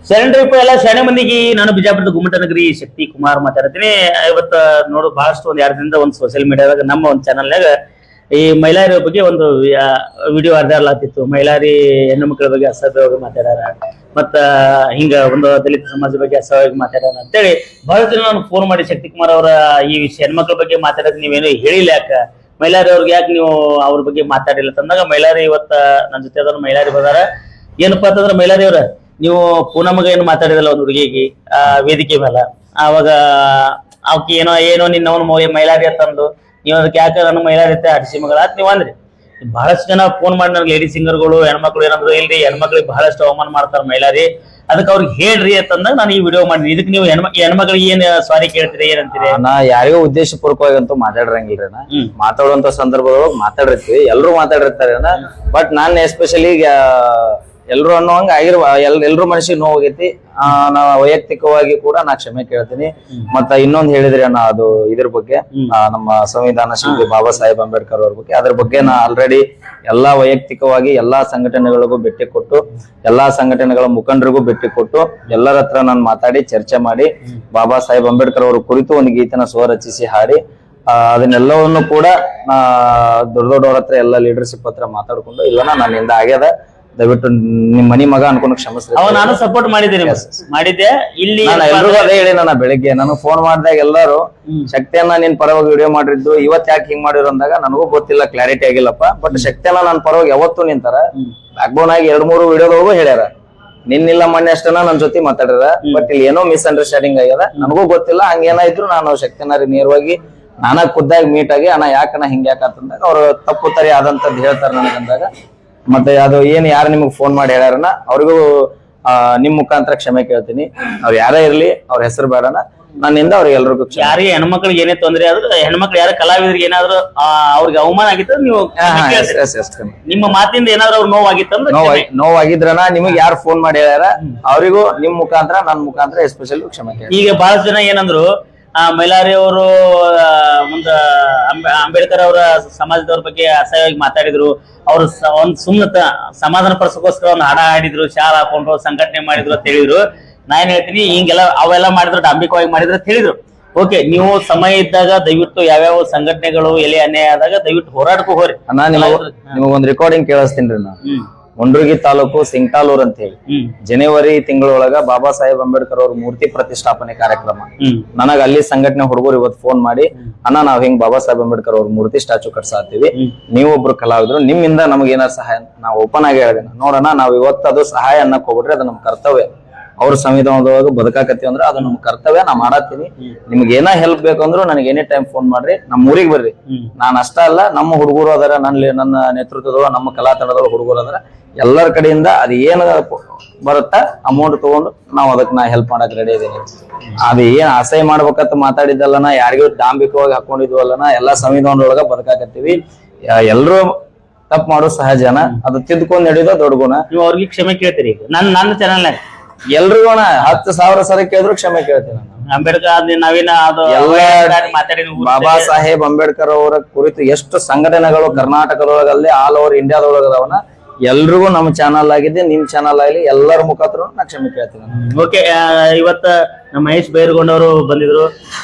ಶರಣರಿಪ್ಪ ಎಲ್ಲ ಶಾಣೆ ಮಂದಿಗೆ ನಾನು ಬಿಜಾಪುರದ ಗುಮ್ಮಟನಗರಿ ಶಕ್ತಿ ಕುಮಾರ್ ಮಾತಾಡ್ತೀನಿ. ಇವತ್ತ ನೋಡು ಬಹಳಷ್ಟು ಒಂದ್ 2 ದಿನದ ಒಂದು ಸೋಷಿಯಲ್ ಮೀಡಿಯಾದಾಗ ನಮ್ಮ ಒಂದು ಚಾನಲ್ನಾಗ ಈ ಮೈಲಾರಿ ಬಗ್ಗೆ ಒಂದು ವಿಡಿಯೋ ಹರಿದಾಡ್ಲಾತಿತ್ತು. ಮೈಲಾರಿ ಹೆಣ್ಣು ಮಕ್ಕಳ ಬಗ್ಗೆ ಅಸಭ್ಯವಾಗಿ ಮಾತಾಡ್ಯಾರ, ಮತ್ತ ಹಿಂಗ ಒಂದು ದಲಿತ ಸಮಾಜ ಬಗ್ಗೆ ಅಸಹ್ಯವಾಗಿ ಮಾತಾಡ್ಯಾರ ಅಂತೇಳಿ ಬಹಳ ಜನ ನಾನು ಫೋನ್ ಮಾಡಿ ಶಕ್ತಿ ಕುಮಾರ್ ಅವರ ಈ ಹೆಣ್ಮಕ್ಳ ಬಗ್ಗೆ ಮಾತಾಡೋದು ನೀವೇನು ಹೇಳಿಲ್ಲ, ಯಾಕ ಮೈಲಾರಿ ಅವ್ರಿಗೆ ಯಾಕೆ ನೀವು ಅವ್ರ ಬಗ್ಗೆ ಮಾತಾಡಿಲ್ಲ ತಂದಾಗ ಮೈಲಾರಿ ಇವತ್ತ ನನ್ನ ಜೊತೆ ಅದನ್ನ ಮೈಲಾರಿ ಬಂದಾರ. ಏನಪ್ಪಾ ಅಂತಂದ್ರ ಮೈಲಾರಿ ಅವ್ರ ನೀವು ಪೂನಮಗ ಏನು ಮಾತಾಡಿದಲ್ಲ ಒಂದು ಹುಡುಗಿಗೆ ವೇದಿಕೆ ಮೇಲೆ, ಅವಾಗ ಅವಕ್ಕೆ ಏನೋ ಏನೋ ನಿನ್ನವನು ಮೈಲಾರಿ ಅಂತಂದು ನೀವು ಅದಕ್ಕೆ ಯಾಕೆ ನನ್ನ ಮೈಲಾರಿ ಹಡಿಸಿ ಮಗಳ ಅಂತ ನೀವು ಅಂದ್ರಿ. ಬಹಳಷ್ಟು ಜನ ಫೋನ್ ಮಾಡಿ ನನಗೆ ಲೇಡಿ ಸಿಂಗರ್ಗಳು ಹೆಣ್ಮಕ್ಳು ಏನಂದ್ರು ಇಲ್ರಿ ಹೆಣ್ಮಕ್ಳಿಗೆ ಬಹಳಷ್ಟು ಅವಮಾನ ಮಾಡ್ತಾರ ಮೈಲಾರಿ, ಅದಕ್ಕೆ ಅವ್ರಿಗೆ ಹೇಳ್ರಿ ಅಂತಂದಾಗ ನಾನು ಈ ವಿಡಿಯೋ ಮಾಡಿದ್ರಿ. ಇದಕ್ಕೆ ನೀವು ಹೆಣ್ಮಕ್ಳಿಗೆ ಏನ್ ಸಾರಿ ಕೇಳ್ತೀರಿ ಏನಂತೀರಿ? ನಾ ಯಾರಿಗೂ ಉದ್ದೇಶ ಪೂರ್ವಕವಾಗಂತೂ ಮಾತಾಡಿರಂಗಿಲ್ರಿ. ಮಾತಾಡುವಂತ ಸಂದರ್ಭದೊಳಗೆ ಮಾತಾಡಿರ್ತೀವಿ, ಎಲ್ರು ಮಾತಾಡಿರ್ತಾರೆ. ಬಟ್ ನಾನ್ ಎಸ್ಪೆಷಲಿ ಎಲ್ರು ಅನ್ನೋಂಗ ಎಲ್ರು ಮನಸ್ಸಿಗೆ ನೋವಾಗೈತಿ. ನಾ ವೈಯಕ್ತಿಕವಾಗಿ ಕೂಡ ನಾ ಕ್ಷಮೆ ಕೇಳ್ತೀನಿ. ಮತ್ತ ಇನ್ನೊಂದ್ ಹೇಳಿದ್ರಿ ಅಣ್ಣ, ಅದು ಇದ್ರ ಬಗ್ಗೆ ನಮ್ಮ ಸಂವಿಧಾನ ಶಿಲ್ಪಿ ಬಾಬಾ ಸಾಹೇಬ್ ಅಂಬೇಡ್ಕರ್ ಅವ್ರ ಬಗ್ಗೆ, ಅದ್ರ ಬಗ್ಗೆ ನಾ ಆಲ್ರೆಡಿ ಎಲ್ಲಾ ವೈಯಕ್ತಿಕವಾಗಿ ಎಲ್ಲಾ ಸಂಘಟನೆಗಳಿಗೂ ಭೇಟಿ ಕೊಟ್ಟು, ಎಲ್ಲಾ ಸಂಘಟನೆಗಳ ಮುಖಂಡರಿಗೂ ಭೇಟಿ ಕೊಟ್ಟು, ಎಲ್ಲರ ಹತ್ರ ನಾನು ಮಾತಾಡಿ ಚರ್ಚೆ ಮಾಡಿ ಬಾಬಾ ಸಾಹೇಬ್ ಅಂಬೇಡ್ಕರ್ ಅವ್ರ ಕುರಿತು ಒಂದು ಗೀತೆನ ಸ್ವರಚಿಸಿ ಹಾಡಿ ಅದನ್ನೆಲ್ಲವನ್ನು ಕೂಡ ದೊಡ್ಡವ್ರ ಹತ್ರ ಎಲ್ಲ ಲೀಡರ್ಶಿಪ್ ಹತ್ರ ಮಾತಾಡ್ಕೊಂಡು ಇಲ್ಲ ನನ್ನಿಂದ ಆಗ್ಯದ, ದಯವಿಟ್ಟು ನಿಮ್ ಮನಿ ಮಗ ಅನ್ಕೊಂಡು ಕ್ಷಮಿಸ್ರಿ. ನಾನು ಸಪೋರ್ಟ್ ಮಾಡಿದ್ದೆ. ಇಲ್ಲಿ ನಾನು ಎಲ್ರಿಗೂ ಅದೇ ಹೇಳಿ, ನಾನು ಬೆಳಿಗ್ಗೆ ನಾನು ಫೋನ್ ಮಾಡಿದಾಗ ಎಲ್ಲರೂ ಶಕ್ತಿಯನ್ನ ನಿನ್ ಪರವಾಗಿ ವಿಡಿಯೋ ಮಾಡಿದ್ದು ಇವತ್ ಯಾಕೆ ಹಿಂಗ್ ಮಾಡಿರೋ ಅಂದಾಗ ನನಗೂ ಗೊತ್ತಿಲ್ಲ, ಕ್ಲಾರಿಟಿ ಆಗಿಲ್ಲಪ್ಪ. ಬಟ್ ಶಕ್ತಿಯನ್ನ ನನ್ನ ಪರವಾಗಿ ಯಾವತ್ತೂ ನಿಂತಾರ. ಬ್ಯಾಕ್ ಬೋನ್ ಆಗಿ 2-3 ವಿಡಿಯೋದೊಳಗೂ ಹೇಳ್ಯಾರ, ನಿನ್ನಿಲ್ಲ ಮೊನ್ನೆ ಅಷ್ಟನ ನನ್ ಜೊತೆ ಮಾತಾಡ್ಯಾರ. ಬಟ್ ಇಲ್ಲಿ ಏನೋ ಮಿಸ್ಅಂಡರ್ಸ್ಟ್ಯಾಂಡಿಂಗ್ ಆಗ್ಯದ, ನನಗೂ ಗೊತ್ತಿಲ್ಲ. ಹಂಗೇನಾಯ್ತು ನಾನು ಶಕ್ತಿಯನ್ನ ನೇರವಾಗಿ ನಾನ ಖುದ್ದಾಗಿ ಮೀಟ್ ಆಗಿ ಅಣ್ಣ ಯಾಕಣ್ಣ ಹಿಂಗ ಯಾಕಂತಂದಾಗ ಅವ್ರು ತಪ್ಪು ತರಿ ಆದಂತದ್ದು ಹೇಳ್ತಾರ ನನಗಂದಾಗ, ಮತ್ತೆ ಅದು ಏನ್ ಯಾರು ನಿಮಗ್ ಫೋನ್ ಮಾಡಿ ಹೇಳ್ಯಾರನ ಅವ್ರಿಗೂ ನಿಮ್ ಮುಖಾಂತರ ಕ್ಷಮೆ ಕೇಳ್ತೀನಿ. ಅವ್ರು ಯಾರೇ ಇರ್ಲಿ, ಅವ್ರ ಹೆಸರು ಬೇಡನ, ನನ್ನಿಂದ ಅವ್ರಿಗೆ ಎಲ್ರಿಗೂ ಯಾರಿಗೆ ಹೆಣ್ಮಕ್ಳಿಗೆ ಏನೇ ತೊಂದ್ರೆ ಆದ್ರೆ ಹೆಣ್ಮಕ್ಳು ಯಾರ ಕಲಾವಿದರಿಗೆ ಏನಾದ್ರು ಅವ್ರಿಗೆ ಅವಮಾನ ಆಗಿತ್ತು ನೀವು ನಿಮ್ಮ ಮಾತಿಂದ ಏನಾದ್ರು ಅವ್ರು ನೋವಾಗಿತ್ತಂದ್ರೆ ನೋವಾಗಿದ್ರನ ನಿಮಗ್ ಯಾರು ಫೋನ್ ಮಾಡಿ ಹೇಳ್ಯಾರ ಅವರಿಗೂ ನಿಮ್ ಮುಖಾಂತರ ನನ್ ಮುಖಾಂತರ ಎಸ್ಪೆಷಲಿ ಕ್ಷಮೆ ಕೇಳಿ. ಈಗ ಬಹಳಷ್ಟು ಜನ ಏನಂದ್ರು ಮೈಲಾರಿ ಅವರು ಮುಂದ ಅಂಬೇಡ್ಕರ್ ಅವರ ಸಮಾಜದವ್ರ ಬಗ್ಗೆ ಅಸಹ್ಯವಾಗಿ ಮಾತಾಡಿದ್ರು, ಅವ್ರು ಒಂದ್ ಸುಮ್ಮನೆ ಸಮಾಧಾನ ಪಡಿಸೋಕೋಸ್ಕರ ಒಂದು ಹಾಡ ಹಾಡಿದ್ರು, ಶಾಲಾ ಹಾಕೊಂಡ್ರು, ಸಂಘಟನೆ ಮಾಡಿದ್ರು ಅಂತ ಹೇಳಿದ್ರು. ನಾನ್ ಹೇಳ್ತೀನಿ ಹಿಂಗೆಲ್ಲ ಅವೆಲ್ಲ ಮಾಡಿದ್ರು ಡಾಂಬಿಕವಾಗಿ ಮಾಡಿದ್ರು ಅಂತ ಹೇಳಿದ್ರು. ಓಕೆ, ನೀವು ಸಮಯ ಇದ್ದಾಗ ದಯವಿಟ್ಟು ಯಾವ್ಯಾವ ಸಂಘಟನೆಗಳು ಎಲೆ ಅನ್ಯಾಯ ಆದಾಗ ದಯವಿಟ್ಟು ಹೋರಾಟಕ್ಕೂ ಹೋರಿ. ನಿಮಗೊಂದು ರೆಕಾರ್ಡಿಂಗ್ ಕೇಳಿಸ್ತೀನಿ ನಾನು. ಮುಂಡ್ರಗಿ ತಾಲೂಕು ಸಿಂಗ್ಟಾಲೂರ್ ಅಂತ ಹೇಳಿ ಜನವರಿ ತಿಂಗಳೊಳಗ ಬಾಬಾ ಸಾಹೇಬ್ ಅಂಬೇಡ್ಕರ್ ಅವ್ರ ಮೂರ್ತಿ ಪ್ರತಿಷ್ಠಾಪನೆ ಕಾರ್ಯಕ್ರಮ. ನನಗ ಅಲ್ಲಿ ಸಂಘಟನೆ ಹುಡುಗರು ಇವತ್ತು ಫೋನ್ ಮಾಡಿ, ಅಣ್ಣ ನಾವ್ ಹಿಂಗ್ ಬಾಬಾ ಸಾಹೇಬ್ ಅಂಬೇಡ್ಕರ್ ಅವ್ರ ಮೂರ್ತಿ ಸ್ಟ್ಯಾಚು ಕಟ್ಸಾತೀವಿ, ನೀವೊಬ್ರು ಕಲಾವಿದ್ರು, ನಿಮ್ಮಿಂದ ನಮ್ಗೆ ಏನಾರ ಸಹಾಯ ನಾವು ಓಪನ್ ಆಗಿ ಹೇಳಿದೆ. ನೋಡೋಣ, ನಾವ್ ಇವತ್ತು ಅದು ಸಹಾಯ ಅನ್ನಕ್ ಹೋಗ್ಬಿಟ್ರೆ ಅದು ನಮ್ ಕರ್ತವ್ಯ. ಅವ್ರ ಸಂವಿಧಾನದೊಳಗ ಬದುಕಾಕತ್ತೀವಿ ಅಂದ್ರೆ ಅದು ನಮ್ ಕರ್ತವ್ಯ, ನಾ ಮಾಡತ್ತೀನಿ. ನಿಮ್ಗೆ ಏನ ಹೆಲ್ಪ್ ಬೇಕಂದ್ರು ನನಗೆ ಎನಿ ಟೈಮ್ ಫೋನ್ ಮಾಡ್ರಿ, ನಮ್ಮ ಊರಿಗೆ ಬರ್ರಿ. ನಾನ್ ಅಷ್ಟ ಅಲ್ಲ, ನಮ್ಮ ಹುಡುಗರು ಅದರ, ನನ್ನ ನೇತೃತ್ವದೊಳಗ ನಮ್ಮ ಕಲಾ ತಂಡದೊಳಗ ಹುಡುಗರು ಅದರ, ಎಲ್ಲರ ಕಡೆಯಿಂದ ಅದು ಏನ ಬರುತ್ತಾ ಅಮೌಂಟ್ ತಗೊಂಡು ನಾವು ಅದಕ್ಕೆ ನಾ ಹೆಲ್ಪ್ ಮಾಡಕ್ ರೆಡಿ ಇದೀನಿ. ಅದು ಏನ್ ಅಸಹ್ಯ ಮಾಡ್ಬೇಕಂತ ಮಾತಾಡಿದ್ದಲ್ಲನ, ಯಾರಿಗೂ ಡಾಂಬಿಕವಾಗಿ ಹಾಕೊಂಡಿದ್ವಲ್ಲನ, ಎಲ್ಲಾ ಸಂವಿಧಾನದೊಳಗ ಬದುಕಾಕತ್ತೀವಿ. ಎಲ್ರು ತಪ್ಪು ಮಾಡೋ ಸಹಜನ, ಅದು ತಿದ್ಕೊಂಡ್ ನಡೆಯೋದು ದೊಡ್ಡ ಗುಣ. ನೀವು ಅವ್ರಿಗೆ ಕ್ಷಮೆ ಕೇಳ್ತೀರಿ? ನನ್ನ ಚಾನಲ್ ಎಲ್ರಿಗೂ 10,000 ಸಲ ಕೇಳಿದ್ರು ಕ್ಷಮೆ ಕೇಳ್ತೀನಿ. ಅಂಬೇಡ್ಕರ್ ನವೀನ ಬಾಬಾ ಸಾಹೇಬ್ ಅಂಬೇಡ್ಕರ್ ಅವರ ಕುರಿತು ಎಷ್ಟು ಸಂಘಟನೆಗಳು ಕರ್ನಾಟಕದೊಳಗಲ್ಲಿ ಆಲ್ ಓವರ್ ಇಂಡಿಯಾದೊಳಗದವನ ಎಲ್ರಿಗೂ ನಮ್ಮ ಚಾನಲ್ ಆಗಿದೆ, ನಿಮ್ ಚಾನಲ್ ಆಗಲಿ, ಎಲ್ಲರ ಮುಖಾಂತರ ನಾ ಕ್ಷಮೆ ಕೇಳ್ತೀನಿ. ಓಕೆ, ಇವತ್ತ ನಮ್ಮ ಮಹೇಶ್ ಬೈರಗೊಂಡವರು ಬಂದಿದ್ರು,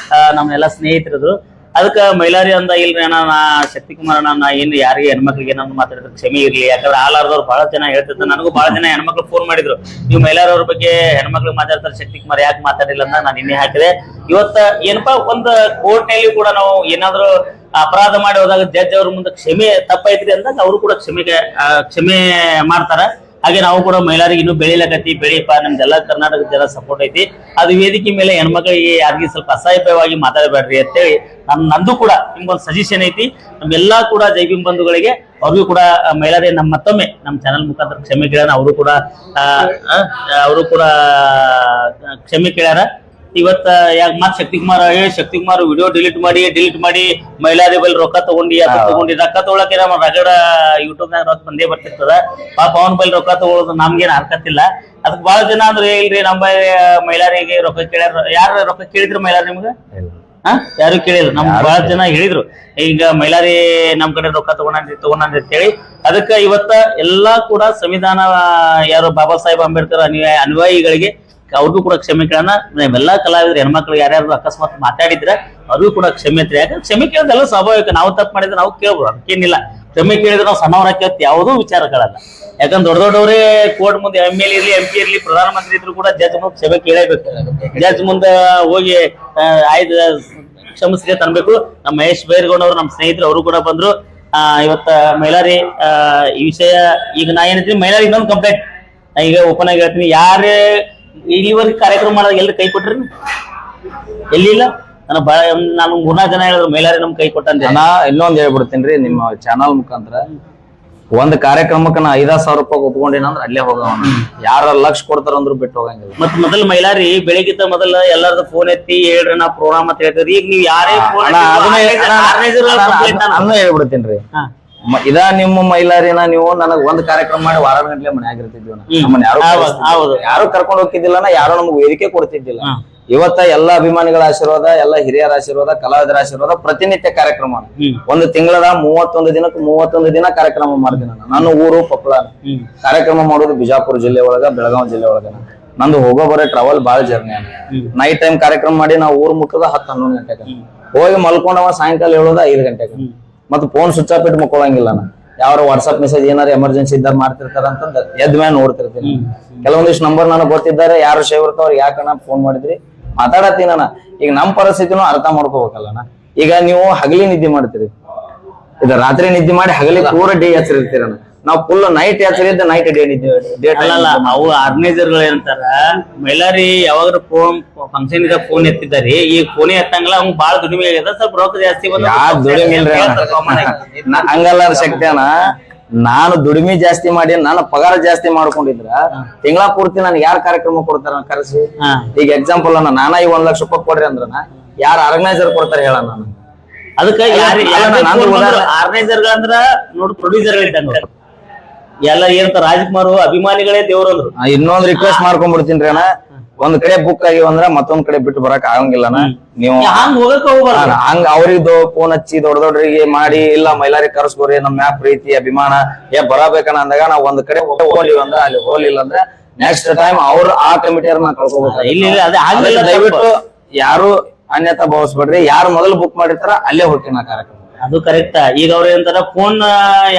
ನಮ್ಮೆಲ್ಲಾ ಸ್ನೇಹಿತರದು. ಅದಕ್ಕ ಮೈಲಾರಿ ಅಂದ ಇಲ್ರಿ ಅಣ್ಣ, ನಾ ಶಕ್ತಿ ಕುಮಾರ್ ಅಣ್ಣ, ನಾ ಏನ್ ಯಾರಿಗೆ ಹೆಣ್ಮಕ್ಳಿಗೆ ಏನಾದ್ರು ಮಾತಾಡಿದ್ರೆ ಕ್ಷಮೆ ಇರ್ಲಿ, ಯಾಕಂದ್ರೆ ಆಲಾರ್ದವ್ರು ಬಹಳ ಜನ ಹೇಳ್ತಿರ್ತಾರೆ. ನನಗೂ ಬಹಳ ಜನ ಹೆಣ್ಮಕ್ಳು ಫೋನ್ ಮಾಡಿದ್ರು, ನೀವು ಮೈಲಾರಿ ಅವ್ರ ಬಗ್ಗೆ ಹೆಣ್ಮಕ್ಳಿಗೆ ಮಾತಾಡ್ತಾರೆ, ಶಕ್ತಿ ಕುಮಾರ್ ಯಾಕೆ ಮಾತಾಡಿಲ್ಲ ಅಂತ ನಾನು ನಿನ್ನೆ ಹಾಕಿದೆ. ಇವತ್ತ ಏನಪ್ಪಾ, ಒಂದು ಕೋರ್ಟ್ ನಲ್ಲಿ ಕೂಡ ನಾವು ಏನಾದ್ರು ಅಪರಾಧ ಮಾಡಿ ಹೋದಾಗ ಜಡ್ಜ್ ಅವ್ರ ಮುಂದೆ ಕ್ಷಮೆ ತಪ್ಪೈತ್ರಿ ಅಂದಾಗ ಅವರು ಕೂಡ ಕ್ಷಮೆ ಮಾಡ್ತಾರ. ಹಾಗೆ ನಾವು ಕೂಡ ಮೈಲಾರಿಗೆ ಇನ್ನೂ ಬೆಳಿಲಕತ್ತಿ, ಬೆಳಿಪ್ಪ, ನಮ್ದೆಲ್ಲ ಕರ್ನಾಟಕದ ಜನ ಸಪೋರ್ಟ್ ಐತಿ. ಅದು ವೇದಿಕೆ ಮೇಲೆ ಹೆಣ್ಮಕ್ಳಿಗೆ ಯಾರಿಗೆ ಸ್ವಲ್ಪ ಅಸಹ್ಯವಾಗಿ ಮಾತಾಡಬೇಡ್ರಿ ಅಂತೇಳಿ ನಂದು ಕೂಡ ನಿಮ್ಗೊಂದು ಸಜೆಷನ್ ಐತಿ. ನಮ್ಗೆಲ್ಲಾ ಕೂಡ ಜೈಬಿಂ ಬಂಧುಗಳಿಗೆ ಅವ್ರಿಗೂ ಕೂಡ ಮೈಲಾರಿ ಮತ್ತೊಮ್ಮೆ ನಮ್ಮ ಚಾನಲ್ ಮುಖಾಂತರ ಕ್ಷಮೆ ಕೇಳ್ಯಾರ. ಅವರು ಕೂಡ ಕ್ಷಮೆ ಕೇಳ್ಯಾರ. ಇವತ್ತ ಯಾಕೆ ಮತ್ ಶಕ್ತಿ ಕುಮಾರ್ ವಿಡಿಯೋ ಡಿಲೀಟ್ ಮಾಡಿ ಮೈಲಾರಿ ಬಲ್ ರೊಕ್ಕ ತಗೊಂಡಿ ರೊಕ್ಕ ತಗೊಳಕ್ಕೆ ನಮ್ಮ ರಗಡ ಯೂಟ್ಯೂಬ್ ನಾಗ ರೊಕ್ಕ ಬಂದೇ ಬರ್ತಿರ್ತದ. ಪಾಪ ಅವನ ಬಲ್ ರೊಕ್ಕ ತಗೊಳೋದು ನಮ್ಗೇನ್ ಹರ್ಕತ್ತಿಲ್ಲ. ಅದಕ್ಕೆ ಬಹಳ ಜನ ಅಂದ್ರೆ ಇಲ್ರಿ ನಮ್ಮ ಮೈಲಾರಿಗೆ ರೊಕ್ಕ ಕೇಳ್ಯಾರ. ಯಾರು ರೊಕ್ಕ ಕೇಳಿದ್ರು ಮೈಲಾರಿ ನಿಮ್ಗ? ಯಾರು ಕೇಳಿದ್ರು? ನಮ್ ಬಹಳ ಜನ ಹೇಳಿದ್ರು, ಈಗ ಮೈಲಾರಿ ನಮ್ ಕಡೆ ರೊಕ್ಕ ತಗೊಂಡ್ರಿ ಅಂತೇಳಿ. ಅದಕ್ಕ ಇವತ್ತ ಎಲ್ಲಾ ಕೂಡ ಸಂವಿಧಾನ ಯಾರು ಬಾಬಾ ಸಾಹೇಬ್ ಅಂಬೇಡ್ಕರ್ ಅನುಯಾಯಿಗಳಿಗೆ ಅವ್ರಿಗೂ ಕೂಡ ಕ್ಷಮೆ ಕೇಳೋಣ. ನಾವೆಲ್ಲಾ ಕಲಾವಿದ್ರು ಹೆಣ್ಮಕ್ಳು ಯಾರ್ಯಾರು ಅಕಸ್ಮಾತ್ ಮಾತಾಡಿದ್ರೆ ಅವ್ರಿಗೂ ಕೂಡ ಕ್ಷಮೆ ಐತ್ರಿ. ಯಾಕಂದ್ರೆ ಕ್ಷಮೆ ಕೇಳೋದೆಲ್ಲ ಸ್ವಾಭಾವಿಕ. ನಾವು ತಪ್ಪು ಮಾಡಿದ್ರೆ ನಾವು ಕೇಳ್ಬೋದು, ಅದಕ್ಕೇನಿಲ್ಲ. ಕ್ಷಮೆ ಕೇಳಿದ್ರೆ ನಾವು ಸಣ್ಣವರ ಕೇಳ್ತಿ ಯಾವುದೂ ವಿಚಾರಗಳಲ್ಲ. ಯಾಕಂದ್ರೆ ದೊಡ್ಡವರೇ ಕೋರ್ಟ್ ಮುಂದೆ MLA ಇರ್ಲಿ MP ಇರ್ಲಿ ಪ್ರಧಾನಮಂತ್ರಿ ಇದ್ರು ಕೂಡ ಜಡ್ಜ್ ಮುಂದೆ ಕ್ಷಮೆ ಕೇಳಬೇಕು. ಜಡ್ಜ್ ಮುಂದೆ ಹೋಗಿ ಆಯ್ತು ಕ್ಷಮಿಸ್ರಿ ಅಂತ ಅನ್ಬೇಕು. ನಮ್ಮ ಮಹೇಶ್ ಬೈರ್ಗೌಡವ್ರು ನಮ್ಮ ಸ್ನೇಹಿತರು ಅವರು ಕೂಡ ಬಂದ್ರು. ಇವತ್ತ ಮೈಲಾರಿ ಈ ವಿಷಯ ಈಗ ನಾ ಏನಂತೀನಿ, ಮೈಲಾರಿ ಇನ್ನೊಂದು ಕಂಪ್ಲೇಂಟ್ ಈಗ ಓಪನ್ ಆಗಿ ಹೇಳ್ತೀನಿ. ಯಾರೇ ಇಲ್ಲಿವರೆಗೆ ಕಾರ್ಯಕ್ರಮ ಮಾಡೋದು ಎಲ್ರು ಕೈ ಕೊಟ್ರಿ? ಎಲ್ಲಿಲ್ಲ. ನಾನು 3-4 ಜನ ಹೇಳಿದ್ರು ಮೈಲಾರಿ ನಮ್ ಕೈ ಕೊಟ್ಟಂತೆ. ನಾ ಇನ್ನೊಂದ್ ಹೇಳ್ಬಿಡ್ತೀನಿ ನಿಮ್ಮ ಚಾನಲ್ ಮುಖಾಂತರ. ಒಂದ್ ಕಾರ್ಯಕ್ರಮಕ್ಕೆ ನಾ 5,000 ರೂಪಾಯಿ ಒಪ್ಕೊಂಡಿನ ಅಲ್ಲೇ ಹೋಗವ. ಯಾರ ಲಕ್ಷ ಕೊಡ್ತಾರಂದ್ರು ಬಿಟ್ಟು ಹೋಗಂಗಿಲ್ಲ. ಮತ್ ಮೊದಲು ಮೈಲಾರಿ ಬೆಳಿಗ್ಗೆ ಮೊದಲ ಎಲ್ಲಾರ್ದು ಫೋನ್ ಎತ್ತಿ ಹೇಳ್ರಿ ನಾ ಪ್ರೋಗ್ರಾಮ್ ಅಂತ ಹೇಳ್ತೀರಿ. ಈಗ ನೀವ್ ಯಾರೇ ಹೇಳ್ಬಿಡ್ತೀನಿ. ಇದ ನಿಮ್ಮ ಮೈಲಾರಿನ ನೀವು ನನಗ್ ಒಂದ್ ಕಾರ್ಯಕ್ರಮ ಮಾಡಿ ವಾರ ಗಂಟ್ಲೆ ಮನೆ ಆಗಿರ್ತಿದ್ವಿ. ಯಾರು ಕರ್ಕೊಂಡು ಹೋಗ್ತಿದ್ದಿಲ್ಲ, ಯಾರು ನಮ್ಗೆ ವೇದಿಕೆ ಕೊಡ್ತಿದ್ದಿಲ್ಲ. ಇವತ್ತ ಎಲ್ಲಾ ಅಭಿಮಾನಿಗಳ ಆಶೀರ್ವಾದ, ಎಲ್ಲಾ ಹಿರಿಯರ ಆಶೀರ್ವಾದ, ಕಲಾವಿದರ ಆಶೀರ್ವಾದ, ಪ್ರತಿನಿತ್ಯ ಕಾರ್ಯಕ್ರಮ. ಒಂದು ತಿಂಗಳದ 31 ದಿನಕ್ಕೆ 31 ದಿನ ಕಾರ್ಯಕ್ರಮ ಮಾಡ್ತೀನಿ. ನನ್ನ ಊರು ಕೊಪ್ಪಳ. ಕಾರ್ಯಕ್ರಮ ಮಾಡೋದು ಬಿಜಾಪುರ ಜಿಲ್ಲೆ ಒಳಗ, ಬೆಳಗಾವಿ ಜಿಲ್ಲೆ ಒಳಗ. ನಂದು ಹೋಗೋ ಬರೋ ಟ್ರಾವೆಲ್ ಬಾಳ ಜರ್ನಿ. ನೈಟ್ ಟೈಮ್ ಕಾರ್ಯಕ್ರಮ ಮಾಡಿ ನಾವು ಊರ್ ಮುಟ್ಟದ 10-11 ಗಂಟೆಗೆ ಹೋಗಿ ಮಲ್ಕೊಂಡವ. ಸಾಯಂಕಾಲ ಹೇಳೋದ 5 ಗಂಟೆಗೆ. ಮತ್ತೆ ಫೋನ್ ಸ್ವಿಚ್ ಆಫ್ ಇಟ್ಟು ಮಕ್ಕೊಳಂಗಿಲ್ಲ. ಯಾರು ವಾಟ್ಸ್ಆಪ್ ಮೆಸೇಜ್ ಏನಾರು ಎಮರ್ಜೆನ್ಸಿ ಇದ್ದಾರ ಮಾಡ್ತಿರ್ತಾರ ಅಂತಂದ ಎದ್ ಮೇಲೆ ನೋಡ್ತಿರ್ತೀನಿ. ಕೆಲವೊಂದಿಷ್ಟು ನಂಬರ್ ನನಗೆ ಗೊತ್ತಿದ್ದಾರೆ, ಯಾರು ಸೇವ್ ಇರ್ತಾವ್ರ. ಯಾಕಣ್ಣ ಫೋನ್ ಮಾಡಿದ್ರಿ ಮಾತಾಡತ್ತೀನಿ ಅಣ್ಣ. ಈಗ ನಮ್ ಪರಿಸ್ಥಿತಿನೂ ಅರ್ಥ ಮಾಡ್ಕೋಬೇಕಲ್ಲಣ್ಣ. ಈಗ ನೀವು ಹಗಲಿ ನಿದ್ದೆ ಮಾಡ್ತೀರಿ, ಇದು ರಾತ್ರಿ ನಿದ್ದೆ ಮಾಡಿ ಹಗಲಿ ಪೂರ ಡೇ ಹಚ್ಚಿರ್ತೀರಣ್ಣ. ನಾವು ಫುಲ್ ನೈಟ್ ಹಚ್ಚಿರಿದ್ದ ನೈಟ್ ಡೇ ನಿದ್ದೆ. ಅವು ಆರ್ಗನೈಸರ್ಗಳು ಏನಂತಾರ, ಮೈಲಾರಿ ಯಾವಾಗ ಫೋನ್ ಫಂಕ್ಷನ್ ಇದ್ದಾಗ ಫೋನ್ ಎತ್ತಿದ್ದಾರೆ. ಈ ಫೋನ್ ಎತ್ತಂಗಿಲ್ಲ, ಅವ್ನು ಬಾಳ ದುಡಿಮೆ ಆಗ್ಯದ, ಸ್ವಲ್ಪ ರೊಕ್ಕ ಜಾಸ್ತಿ ಹಂಗಲ್ಲ ಶಕ್ತಿ ಅಣ್ಣ. ನಾನು ದುಡಿಮೆ ಜಾಸ್ತಿ ಮಾಡಿ ನಾನು ಪಗಾರ ಜಾಸ್ತಿ ಮಾಡ್ಕೊಂಡಿದ್ರ ತಿಂಗಳ ಪೂರ್ತಿ ನನ್ಗೆ ಯಾರು ಕಾರ್ಯಕ್ರಮ ಕೊಡ್ತಾರ ಕರೆಸಿ. ಈಗ ಎಕ್ಸಾಂಪಲ್ ನಾನ ಈ 1 ಲಕ್ಷ ರೂಪಾಯಿ ಕೊಡ್ರಿ ಅಂದ್ರ ಯಾರು ಆರ್ಗನೈಸರ್ ಕೊಡ್ತಾರೆ ಹೇಳ. ನಾನು ಅದಕ್ಕೆ ಆರ್ಗನೈಸರ್ ಅಂದ್ರ ನೋಡು ಪ್ರೊಡ್ಯೂಸರ್ ಇದ್ದಂಗ ಎಲ್ಲ ಏನಂತ ರಾಜ್ಕುಮಾರ್ ಅಭಿಮಾನಿಗಳೇ ದೇವ್ರಂದ್ರು. ಇನ್ನೊಂದ್ ರಿಕ್ವೆಸ್ಟ್ ಮಾಡ್ಕೊಂಡ್ಬಿಡ್ತೀನಿ ಅಣ್ಣ. ಒಂದ್ ಕಡೆ ಬುಕ್ ಆಗಿವಂದ್ರ ಮತ್ತೊಂದ್ ಕಡೆ ಬಿಟ್ಟು ಬರಕ್ ಆಗಂಗಿಲ್ಲ. ನೀವು ಹಂಗ ಅವ್ರಿದ್ದು ಫೋನ್ ಹಚ್ಚಿ ದೊಡ್ಡರಿಗೆ ಮಾಡಿ ಇಲ್ಲ ಮೈಲಾರಿ ಕರ್ಸ್ಕೋರಿ ನಮ್ ಮ್ಯಾಪ್ ಪ್ರೀತಿ ಅಭಿಮಾನ ಬರಬೇಕನ್ನ ಅಂದಾಗ ನಾವ್ ಒಂದ್ ಕಡೆ ಹೋಗ್ಲಿಲ್ಲ ಅಂದ್ರೆ ಅಲ್ಲಿ ಹೋಗ್ಲಿಲ್ಲ ಅಂದ್ರೆ ನೆಕ್ಸ್ಟ್ ಟೈಮ್ ಅವ್ರು ಆ ಕಮಿಟಿಯವ್ರನ್ನ ಕಳ್ಕೊಬೇಕು. ದಯವಿಟ್ಟು ಯಾರು ಅನ್ಯತಾ ಭಾವಿಸ್ಬೇಡ್ರಿ. ಯಾರು ಮೊದಲು ಬುಕ್ ಮಾಡಿರ್ತಾರ ಅಲ್ಲೇ ಹೋಗ್ತೀನಿ ಆ ಕಾರ್ಯಕ್ರಮ. ಅದು ಕರೆಕ್ಟ್. ಈಗ ಅವ್ರ ಏನಂತಾರ ಫೋನ್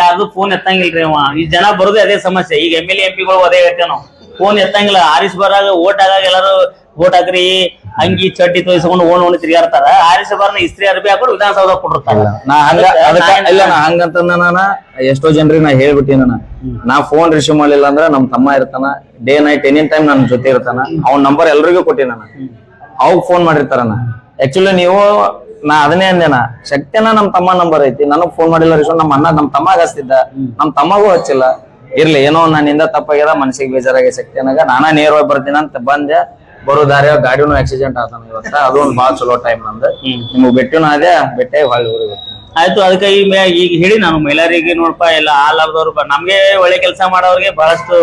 ಯಾವ್ದು ಫೋನ್ ಎತ್ತಂಗಿಲ್ರಿ ಅವ. ಈ ಜನ ಬರೋದೇ ಅದೇ ಸಮಸ್ಯೆ. ಈಗ MLA MP ಅದೇ ಹೇಳ್ತೇವೆ ನಾವು, ಫೋನ್ ಎತ್ತಂಗಿಲ್ಲ. ಆರಿಸ್ ಬರಾಗ ಓಟ್ ಆಗಾಗ ಎಲ್ಲಾರು ಓಟ್ ಹಾಕ್ರಿ ಅಂಗಿ ಚಡ್ಡಿ ತೋರಿಸ್ಕೊಂಡು ಓಣ್ ತಿರ್ಗಾಡ್ತಾರ. ಆರಿಸ್ ಬಾರ್ನ ಇಸ್ತ್ರಿ ಅರ್ಬಿ ಹಾಕೊಂಡು ವಿಧಾನಸೌಧ ಕೊಟ್ಟಿರ್ತಾರ. ಹಂಗಂತ ನಾನ ಎಷ್ಟೋ ಜನರಿಗೆ ನಾ ಹೇಳ್ಬಿಟ್ಟಿನ, ನಾ ಫೋನ್ ರಿಸೀವ್ ಮಾಡ್ಲಿಲ್ಲ ಅಂದ್ರ ನಮ್ ತಮ್ಮ ಇರ್ತಾನ, ಡೇ ನೈಟ್ ಎನಿ ಟೈಮ್ ನನ್ ಜೊತೆ ಇರ್ತಾನ. ಅವ್ನ ನಂಬರ್ ಎಲ್ರಿಗೂ ಕೊಟ್ಟಿನ, ಅವಾಗ ಫೋನ್ ಮಾಡಿರ್ತಾರನ. ಆಕ್ಚುಲಿ ನೀವು ನಾ ಅದನ್ನೇ ಅಂದೇನ, ಶಕ್ತಿನ ನಮ್ ತಮ್ಮ ನಂಬರ್ ಐತಿ, ನನಗ್ ಫೋನ್ ಮಾಡಿಲ್ಲ ರಿಸೀವ್. ನಮ್ಮ ಅಣ್ಣ ನಮ್ ತಮ್ಮಗ ಹಚ್ತಿದ್ದ, ನಮ್ ತಮ್ಮಗೂ ಹಚ್ಚಿಲ್ಲ. ಇರ್ಲಿ ಏನೋ ನನ್ನಿಂದ ತಪ್ಪಾಗ್ಯದ, ಮನ್ಸಿಗೆ ಬೇಜಾರಾಗಿ ಶಕ್ತಿನಾಗ ನಾನಾ ನೇರವಾಗಿ ಬರ್ತೀನಿ ಅಂತ ಬಂದೆ. ಬರೋ ದಾರಿ ಗಾಡಿನೂ ಆಕ್ಸಿಡೆಂಟ್ ಆತಾನ ಇವತ್ತ. ಅದೊಂದು ಬಾಳ ಚಲೋ ಟೈಮ್ ನಂದು. ನಿಮ್ಗೆ ಬೆಟ್ಟಿನೂ ಅದೇ ಬೆಟ್ಟೆ ಹೊಳ್ಳಿ ಊರಿಗೆ ಆಯ್ತು. ಅದಕ್ಕೆ ಈಗ ಹೇಳಿ ನಾನು ಮೈಲಾರಿಗೆ ನೋಡಪ್ಪ ಎಲ್ಲ ಆಲಾರ್ದವ್ರು ನಮ್ಗೆ ಒಳ್ಳೆ ಕೆಲಸ ಮಾಡೋರಿಗೆ ಬಹಳಷ್ಟು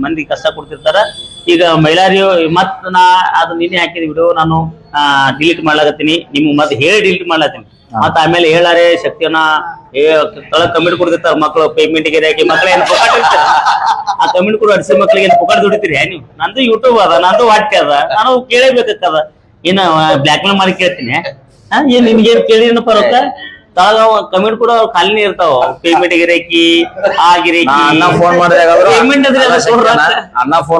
ಮಂದಿ ಕಷ್ಟ ಕೊಡ್ತಿರ್ತಾರ. ಈಗ ಮೈಲಾರಿ ಮತ್ ನಾ ಅದು ನಿನ್ನೆ ಹಾಕಿದ ವಿಡಿಯೋ ನಾನು ಡಿಲೀಟ್ ಮಾಡ್ಲಾಕತ್ತೀನಿ. ನಿಮ್ಗೆ ಮತ್ತೆ ಹೇಳಿ ಡಿಲೀಟ್ ಮಾಡ್ಲಾತೀನಿ. ಮತ್ತ ಆಮೇಲೆ ಹೇಳಾರೆ ಶಕ್ತಿಯನ್ನ ತಳಗ್ ಕಮಿಟ್ ಕೊಡ್ತಿರ್ತಾರ ಮಕ್ಳು ಪೇಮೆಂಟ್ ಗೆ ಹಾಕಿ ಮಕ್ಳು ಏನ್ ಪೊಕಾಟ್ ಇರ್ತಾರ. ಆ ಕಮಿಟ್ ಕೊಡು ಅಡಿಸಿ ಮಕ್ಳಿಗೆ ಏನ್ ಪೊಕಾಟ್ ದುಡಿತೀರಿ ನೀವು? ನಂದು ಯೂಟ್ಯೂಬ್ ಅದ, ನಂದು ವಾಟ್ಯ ಅದ, ನಾನು ಕೇಳಬೇಕದ. ಏನ ಬ್ಲಾಕ್ ಮೇಲ್ ಮಾಡಿ ಕೇಳ್ತೀನಿ. ಏನ್ ನಿಮ್ಗೆ ಕೇಳಿನಪ್ಪ ರೊಕ್ಕ ತಳಗ ಕಮಿಟ್ ಕೂಡ ಖಾಲಿನೇ ಇರ್ತಾವ. ಪೇಮೆಂಟ್ ಗಿರಾಕಿ ಆ ಗಿರಾಕಿ. ಅಣ್ಣ ಫೋನ್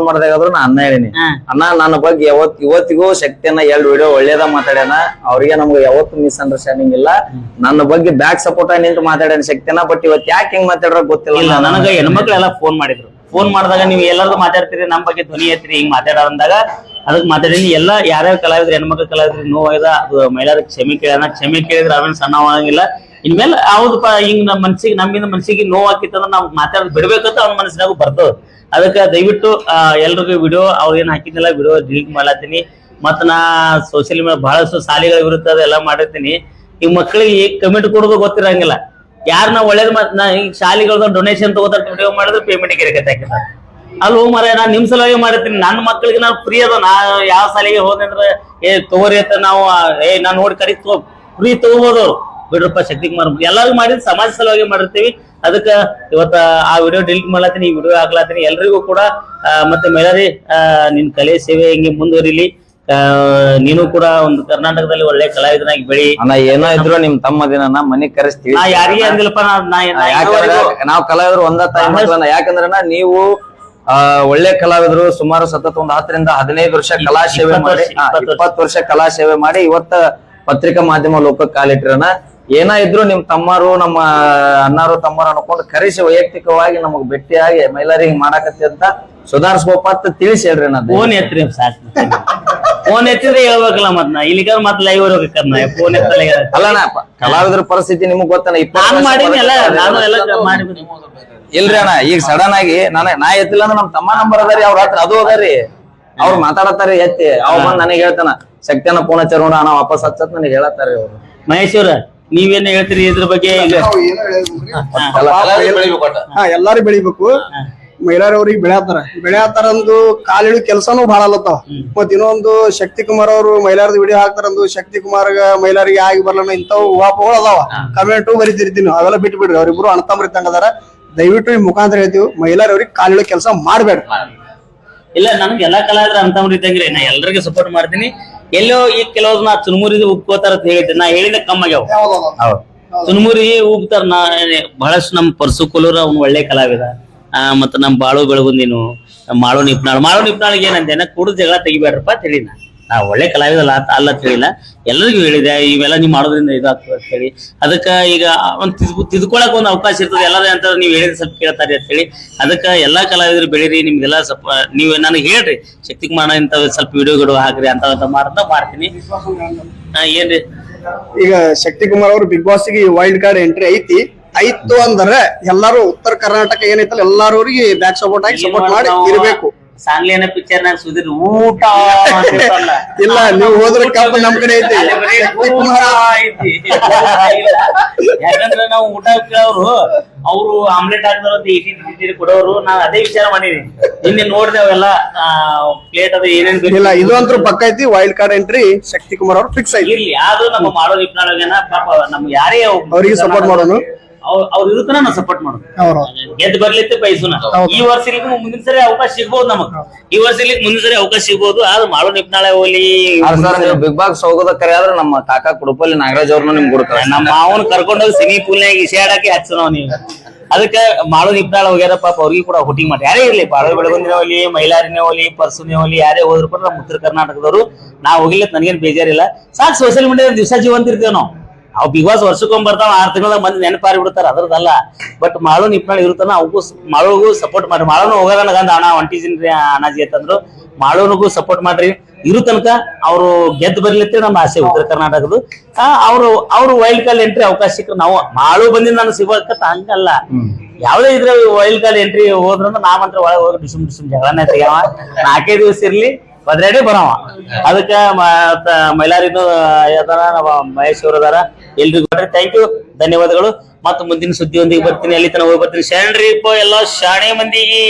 ಮಾಡಿದಾಗಾದ್ರು ನಾ ಅನ್ನ ಹೇಳಿನಿ, ಅಣ್ಣ ನನ್ನ ಬಗ್ಗೆ ಇವತ್ತಿಗೂ ಶಕ್ತಿಯನ್ನ 2 ವಿಡಿಯೋ ಒಳ್ಳೇದ ಮಾತಾಡ್ಯಾನ. ಅವ್ರಿಗೆ ನಮ್ಗೆ ಯಾವತ್ತು ಮಿಸ್ಅಂಡರ್ಸ್ಟ್ಯಾಂಡಿಂಗ್ ಇಲ್ಲ. ನನ್ನ ಬಗ್ಗೆ ಬ್ಯಾಕ್ ಸಪೋರ್ಟ್ ನಿಂತು ಮಾತಾಡ್ಯಾನ ಶಕ್ತಿಯನ್ನ. ಬಟ್ ಇವತ್ತು ಯಾಕೆ ಹಿಂಗ್ ಮಾತಾಡ್ರ ಗೊತ್ತಿಲ್ಲ. ನನಗ ಹೆಣ್ಮಕ್ಳೆಲ್ಲ ಫೋನ್ ಮಾಡಿದ್ರು. ಫೋನ್ ಮಾಡಿದಾಗ ನೀವು ಎಲ್ಲಾರು ಮಾತಾಡ್ತೀರಿ, ನಮ್ ಬಗ್ಗೆ ಧ್ವನಿ ಎತ್ತೀರಿ, ಹಿಂಗ್ ಮಾತಾಡಂದಾಗ ಅದಕ್ಕೆ ಮಾತಾಡೀನಿ. ಎಲ್ಲ ಯಾರ್ಯಾವ ಕಲಾವಿದ್ರು ಹೆಣ್ಮಕ್ಳು ಕಲಾವಿದ್ರಿಗೆ ನೋವಾಗಿದೆ. ಅದು ಮೈಲಾರ ಕ್ಷಮೆ ಕೇಳಿದ್ರೆ ಅವೇನು ಸಣ್ಣ ಆಗಂಗಿಲ್ಲ. ಇನ್ಮೇಲೆ ಹೌದಪ್ಪ ಹಿಂಗ್ ನಮ್ಮ ಮನ್ಸಿಗೆ ನಮ್ಮಿಂದ ಮನ್ಸಿಗೆ ನೋವು ಹಾಕಿತ್ತಂದ್ರೆ ನಾವ್ ಮಾತಾಡೋದು ಬಿಡ್ಬೇಕಂತ ಅವ್ನ ಮನಸ್ಸಿನಾಗೂ ಬರ್ತದ. ಅದಕ್ಕೆ ದಯವಿಟ್ಟು ಎಲ್ರಿಗೂ ವಿಡಿಯೋ ಅವ್ರು ಏನ್ ಹಾಕಿದ್ನಲ್ಲ ವಿಡಿಯೋ ಡಿಲೀಟ್ ಮಾಡ್ಲಾತೀನಿ. ಮತ್ತ ನಾ ಸೋಷಿಯಲ್ ಮೀಡಿಯಾ ಬಹಳಷ್ಟು ಶಾಲೆಗಳ ವಿರುದ್ಧ ಅದೆಲ್ಲ ಮಾಡಿರ್ತೀನಿ. ಈ ಮಕ್ಕಳಿಗೆ ಕಮೆಂಟ್ ಕೊಡೋದು ಗೊತ್ತಿರಂಗಿಲ್ಲ. ಯಾರನ್ನ ಒಳ್ಳೇದ್ ನಾ ಈಗ ಶಾಲೆಗಳದ ಡೊನೇಷನ್ ತಗೋತಾರ, ವಿಡಿಯೋ ಮಾಡಿದ್ರೆ ಪೇಮೆಂಟ್ ಗಿರಕತ್ತೆ ಹಾಕಿರ್ತಾರೆ. ಅಲ್ಲಿ ಹೋಗ್ ಮರ ನಾನ್ ನಿಮ್ ಸಲುವಾಗಿ ಮಾಡಿರ್ತೀನಿ. ನನ್ನ ಮಕ್ಕಳಿಗೆ ನಾನು ಫ್ರೀ ಅದ. ನಾ ಯಾವ ಶಾಲೆಗೆ ಹೋದಂದ್ರೆ ತಗೋರಿ ಅಂತ ನಾವು ನಾನು ನೋಡಿ ಕಡಿ ಫ್ರೀ ತಗೋಬಹುದು. ಬಿಡ್ರಪ್ಪ ಶಕ್ತಿಕುಮಾರ್ ಎಲ್ಲರಿಗೂ ಮಾಡಿದ್ ಸಮಾಜ ಸಲುವಾಗಿ ಮಾಡಿರ್ತೀವಿ. ಅದಕ್ಕ ಇವತ್ತ ಆ ವಿಡಿಯೋ ಡಿಲೀಟ್ ಮಾಡ್ಲಾತೀನಿ, ಈ ವಿಡಿಯೋ ಹಾಕ್ಲಾತೀನಿ. ಎಲ್ರಿಗೂ ಕೂಡ ಮತ್ತೆ ಮೈಲಾರಿ ನಿನ್ ಕಲೆ ಸೇವೆ ಹಿಂಗೆ ಮುಂದುವರಿಲಿ. ನೀನು ಕೂಡ ಒಂದು ಕರ್ನಾಟಕದಲ್ಲಿ ಒಳ್ಳೆ ಕಲಾವಿದನಾಗಿ ಬೆಳಿ. ಅಣ್ಣ ಏನೋ ಇದ್ರು ನಿಮ್ ತಮ್ಮ ದಿನ ಮನೆಗ್ ಕರೆಸ್ತೀವಿ. ನಾ ಯಾರಿಗೆ ಅಂದಿಲ್ಲಪ್ಪ, ನಾವ್ ಕಲಾವಿದ್ರು ಒಂದ ತಾಯಿ ಮಕ್ಕಳನ್ನ. ಯಾಕಂದ್ರ ನೀವು ಒಳ್ಳೆ ಕಲಾವಿದ್ರು, ಸುಮಾರು ಸತತ ಒಂದು 10 ರಿಂದ 15 ವರ್ಷ ಕಲಾ ಸೇವೆ ಮಾಡಿ 20 ವರ್ಷ ಕಲಾ ಸೇವೆ ಮಾಡಿ ಇವತ್ತ ಪತ್ರಿಕಾ ಮಾಧ್ಯಮ ಲೋಕಕ್ಕೆ ಕಾಲಿಟ್ಟಿರನ. ಏನ ಇದ್ರು ನಿಮ್ ತಮ್ಮರು ನಮ್ಮ ಅಣ್ಣಾರು ತಮ್ಮರು ಅನ್ಕೊಂಡು ಕರೆಸಿ ವೈಯಕ್ತಿಕವಾಗಿ ನಮಗ್ ಭೇಟಿಯಾಗಿ ಮೈಲಾರಿ ಮಾಡಾಕತ್ತಿ ಅಂತ ಸುಧಾರಿಸ್ಬೋಪ ಅಂತ ತಿಳಿಸಿ ಹೇಳ್ರಿ. ನಾ ಫೋನ್ ಎತ್ರಿ ಸಾಕು, ಫೋನ್ ಎತ್ತಿದ್ರೆ ಹೇಳ್ಬೇಕಲ್ಲ. ಮತ್ ನಾ ಇಲ್ಲಿಗ ಮತ್ ಲೈವ್ ಹೋಗ್ಬೇಕನ್ನ ಫೋನ್ ಎತ್ತಲ್ಲ. ಅಲ್ಲಣ್ಣ ಕಲಾವಿದ್ರ ಪರಿಸ್ಥಿತಿ ನಿಮಗ್ ಗೊತ್ತಲ್ಲ. ನಾನು ಮಾಡೀನಿ ಎಲ್ಲ, ನಾನು ಎಲ್ಲ ಮಾಡಿ. ಇಲ್ರಿ ಅಣ್ಣ ಈಗ ಸಡನ್ ಆಗಿ ನಾ ಎತ್ತಿಲ್ಲ ಅಂದ್ರೆ ನಮ್ ತಮ್ಮ ನಂಬರ್ ಅದಾರಿ ಅವ್ರ ಹತ್ರ, ಅದು ಅದಾರಿ. ಅವ್ರು ಮಾತಾಡತಾರಿ ಎತ್ತಿ ಅವ್ ಬಂದ್ ನನಗೆ ಹೇಳ್ತಾನ ಶಕ್ತಿಯನ್ನ ಫೋನ್ ಹಚ್ಚಾರ ನೋಡ ಅಣ್ಣ ವಾಪಸ್ ಹಚ್ಚತ್ ನನಗೆ ಹೇಳತ್ತಾರಿ ಅವ್ರು. ಮಹೇಶ್ ಅವ್ರ ನೀವೇನ್ ಹೇಳ್ತೀರಿ ಇದ್ರ ಬಗ್ಗೆ? ಎಲ್ಲಾರು ಬೆಳಿಬೇಕು. ಮೈಲಾರಿ ಅವ್ರಿಗೆ ಬೆಳೆಯತ್ತಾರ ಅಂದು ಕಾಲಿಡು ಕೆಲಸನೂ ಬಹಳ ಅಲ್ಲತ್ತಾವ. ಮತ್ ಇನ್ನೊಂದು ಶಕ್ತಿಕುಮಾರ್ ಅವರು ಮೈಲಾರದ ವಿಡಿಯೋ ಹಾಕ್ತಾರಂದು ಶಕ್ತಿಕುಮಾರ್ಗ ಮೈಲಾರಿಗೆ ಆಗಿ ಬರ್ಲನ ಇಂಥವು ಉಹಾಪಗಳು ಅದಾವ. ಕಮೆಂಟು ಬರಿತಿರ್ತೀನಿ, ಅವೆಲ್ಲ ಬಿಟ್ಟು ಬಿಡ್ರಿ. ಅವ್ರಿಬ್ರು ಅಣ್ಣತಮ್ಮರಿ ತಂಗದಾರ. ದಯವಿಟ್ಟು ಈ ಮುಖಾಂತರ ಹೇಳ್ತೀವಿ, ಮೈಲಾರಿ ಅವ್ರಿಗೆ ಕಾಲಿಡೋ ಕೆಲಸ ಮಾಡ್ಬೇಡ. ಇಲ್ಲ, ನನ್ಗೆ ಎಲ್ಲಾ ಕಲಾವಿದ್ರ ಅಂತವ್ರು ಇದ್ದಂಗ್ರಿ. ನಾ ಎಲ್ರಿಗೂ ಸಪೋರ್ಟ್ ಮಾಡ್ತೀನಿ. ಎಲ್ಲೋ ಈಗ ಕೆಲವ್ರು ನಾ ಚುನುಮುರಿ ಉಗ್ಕೋತಾರ ಅಂತ ಹೇಳಿದ್ದೆ, ನಾ ಹೇಳಿದ ಕಮ್ಮಾಗ್ಯಾವ. ಚುನುಮುರಿ ಉಗ್ತಾರ. ನಾ ಬಹಳಷ್ಟು ನಮ್ ಪರ್ಸು ಕೊಲೂರ ಅವ್ನು ಒಳ್ಳೆ ಕಲಾವಿದ. ಮತ್ತ ನಮ್ ಬಾಳು ಬೆಳಗುಂದಿನು ಮಾಳು ನಿಪ್ನಾಳಿಗೆ ಏನಂತ ಕುಡಿದು ಜಗಳ ತೆಗಿಬೇಡ್ರಪ್ಪ ಅಂತ ಹೇಳಿನ. ನಾ ಒಳ್ಳೆ ಕಲಾವಿದ ಅಲ್ಲ ಅಂತ ಹೇಳಿಲ್ಲ, ಎಲ್ಲರಿಗೂ ಹೇಳಿದೆ ಇವೆಲ್ಲ ನೀವ್ ಮಾಡೋದ್ರಿಂದ ಇದಾಗ್ತದೆ ಅಂತ ಹೇಳಿ. ಅದಕ್ಕ ಈಗ ಒಂದ್ ತಿದ್ಕೊಳಕ್ ಒಂದ್ ಅವಕಾಶ ಇರ್ತದೆ. ಎಲ್ಲರೂ ಅಂತ ನೀವ್ ಹೇಳಿದ್ರೆ ಸ್ವಲ್ಪ ಕೇಳ್ತಾರೆ ಅಂತ ಹೇಳಿ. ಅದಕ್ಕ ಎಲ್ಲಾ ಕಲಾವಿದರು ಬೆಳೀರಿ. ನಿಮ್ಗೆಲ್ಲ ಸ್ವಲ್ಪ ನೀವ್ ನನಗೆ ಹೇಳ್ರಿ ಶಕ್ತಿಕುಮಾರ್ ಇಂತ ಸ್ವಲ್ಪ ವಿಡಿಯೋಗಳು ಹಾಕ್ರಿ ಅಂತ ಮಾಡ್ತೀನಿ. ಏನ್ರಿ ಈಗ ಶಕ್ತಿಕುಮಾರ್ ಅವರು ಬಿಗ್ ಬಾಸ್ ಗೆ ವೈಲ್ಡ್ ಕಾರ್ಡ್ ಎಂಟ್ರಿ ಐತು ಅಂದ್ರೆ ಎಲ್ಲಾರು ಉತ್ತರ ಕರ್ನಾಟಕ ಏನೈತಲ್ಲ ಎಲ್ಲಾರವ್ರಿಗೆ ಬ್ಯಾಕ್ ಸಪೋರ್ಟ್ ಆಗಿ ಸಪೋರ್ಟ್ ಮಾಡಿ ಇರ್ಬೇಕು. ಸಾಂಗ್ಲಿಯನ್ನ ಪಿಕ್ಚರ್ ನಾಗ ಸುದೀರ್ ಊಟ ಇಲ್ಲ, ನೀವು ಹೋದ್ರೆ ಕಪ್ ನಮ್ ಕಡೆ ಐತಿ. ಯಾಕಂದ್ರೆ ನಾವು ಊಟ ಕೇಳೋರು, ಅವ್ರು ಆಮ್ಲೆಟ್ ಹಾಕ್ತಾರಂತ ಇಟಿ ಕೊಡೋರು. ನಾವ್ ಅದೇ ವಿಚಾರ ಮಾಡೀನಿ. ನಿನ್ನೆ ನೋಡಿದೆ ಅವೆಲ್ಲ ಪ್ಲೇಟ್ ಅದು ಏನೇನ್ ಇಲ್ಲ, ಇದು ಅಂತೂ ಪಕ್ಕ ಐತಿ. ವೈಲ್ಡ್ ಕಾರ್ಡ್ ಎಂಟ್ರಿ ಶಕ್ತಿಕುಮಾರ್ ಅವ್ರು ಫಿಕ್ಸ್ ಐತಿ. ಇರ್ಲಿ, ಅದು ನಮ್ಮ ಮಾಡೋ ನಿಪ್ನಾಳಗೇನ ಪಾಪ ನಮ್ಗೆ ಯಾರೇ ಅವ್ರಿಗೆ ಸಪೋರ್ಟ್ ಮಾಡೋನು, ಅವ್ರು ಇರುತ್ತಾನ ನಾವು ಸಪೋರ್ಟ್ ಮಾಡೋದು. ಗೆದ್ದು ಬರ್ಲಿತ್ತೆ ಬಯಸುನ. ಈ ವರ್ಷ ಇರ್ಲಿಕ್ಕೆ ಮುಂದಿನ ಸರಿ ಅವಕಾಶ ಸಿಗ್ಬೋದು ನಮಗ್. ಈ ವರ್ಷ ಇರ್ಲಿಕ್ಕೆ ಮುಂದಿನ ಸರಿ ಅವಕಾಶ ಸಿಗ್ಬೋದು. ಆದ್ರೆ ಮಾಡೋ ನಿಪ್ನಾಳೆ ಹೋಗ್ಲಿ. ಬಿಗ್ ಬಾಸ್ ಹೋಗೋದ ಕರೆ ಆದ್ರೆ ನಮ್ಮ ಕಾಕಾ ಕುಡುಪಲ್ಲಿ ನಾಗರಾಜ್ ಅವ್ರನ್ನ ನಿಮ್ಗೆ ಕೊಡ್ತಾರೆ. ನಮ್ಮ ಮಾವನ್ ಕರ್ಕೊಂಡೋಗಿ ಸ್ವಿಮ್ಮಿಂಗ್ ಪೂಲ್ನಾಗ ಇಸಿಯಾಡಕ್ಕೆ ಹಚ್ಚನವ್ ನೀವು. ಅದಕ್ಕೆ ಮಾಡೋ ನಿಪ್ನಾಳ ಹೋಗ್ಯಾರ ಪಾಪ. ಅವ್ರಿಗೆ ಕೂಡ ಹುಟ್ಟಿಂಗ್ ಮಾಡಿ ಯಾರೇ ಇರ್ಲಿ, ಬಾಳು ಬೆಳಗುಂದಿನ ಹೋಗ್ಲಿ, ಮೈಲಾರಿನೇ ಹೋಗ್ಲಿ, ಪರ್ಸುನೇ ಹೋಗ್ಲಿ, ಯಾರೇ ಹೋದ್ರು ಕೂಡ ನಮ್ಮ ಉತ್ತರ ಕರ್ನಾಟಕದವರು ನಾವು ಹೋಗಿಲ್ಲ. ನನಗೇನ್ ಬೇಜಾರಿಲ್ಲ. ಸಾಕು ಸೋಷಿಯಲ್ ಮೀಡಿಯಾ ದಿವಸ ಜೀವಂತ ಇರ್ತೇವೆ ನಾವು. ಅವ್ ಬಿಗ್ ಬಾಸ್ ವರ್ಷಕ್ಕೊಮ್ಮೆ ಬರ್ತಾವ, 6 ತಿಂಗಳ ಮಂದಿ ನೆನಪಾರಿ ಬಿಡ್ತಾರ, ಅದ್ರದಲ್ಲ. ಬಟ್ ಮಾಳು ನಿಪ್ನಾಳ ಇರುತ್ತಾನ, ಅವಕ್ಕೂ ಮಾಳುಗೂ ಸಪೋರ್ಟ್ ಮಾಡ್ರಿ. ಮಾಳುನು ಹೋಗೋದ ಗಂಧ ಅಣ್ಣ ಹೊಂಟಿಸಿನ್ರಿ ಅಣ್ಣಾಜಿ ಅಂತಂದ್ರು. ಮಾಳುನಿಗೂ ಸಪೋರ್ಟ್ ಮಾಡ್ರಿ. ಇರು ತನಕ ಅವ್ರು ಗೆದ್ದು ಬರ್ಲಿತ್ತೆ ನಮ್ಮ ಆಸೆ ಉತ್ತರ ಕರ್ನಾಟಕದ್ದು. ಅವ್ರು ವೈಲ್ಡ್ ಕಾರ್ಡ್ ಎಂಟ್ರಿ ಅವಕಾಶ ಸಿಕ್ಕ ನಾವು ಮಾಳು ಬಂದಿಂದ ನಾನು ಸಿಗೋಕತ್ತ ಹಂಗಲ್ಲ. ಯಾವ್ದೇ ಇದ್ರೆ ವೈಲ್ಡ್ ಕಾರ್ಡ್ ಎಂಟ್ರಿ ಹೋದ್ರಂದ್ರ ನಾವಂತ್ರ ಒಳಗೆ ಹೋಗಿ ಡಿಸುಮ್ ಜಗಳನೇ ತೆಗ್ಯಾವ. 4 ದಿವಸ ಇರ್ಲಿ ಬದ್ರೇಡಿ ಬರವ. ಅದಕ್ಕ ಮೈಲಾರಿನೂ ಅದಾರ, ಮಹೇಶ್ ಅವ್ರ ಅದಾರ. ಎಲ್ರಿಗೂ ಥ್ಯಾಂಕ್ ಯು, ಧನ್ಯವಾದಗಳು. ಮತ್ತು ಮುಂದಿನ ಸುದ್ದಿಯೊಂದಿಗೆ ಬರ್ತೀನಿ. ಅಲ್ಲಿ ತನಕ ಹೋಗಿ ಬರ್ತೀನಿ. ಶರಣ್ರಿ ಎಲ್ಲ ಶಾಣೆ ಮಂದಿಗೆ.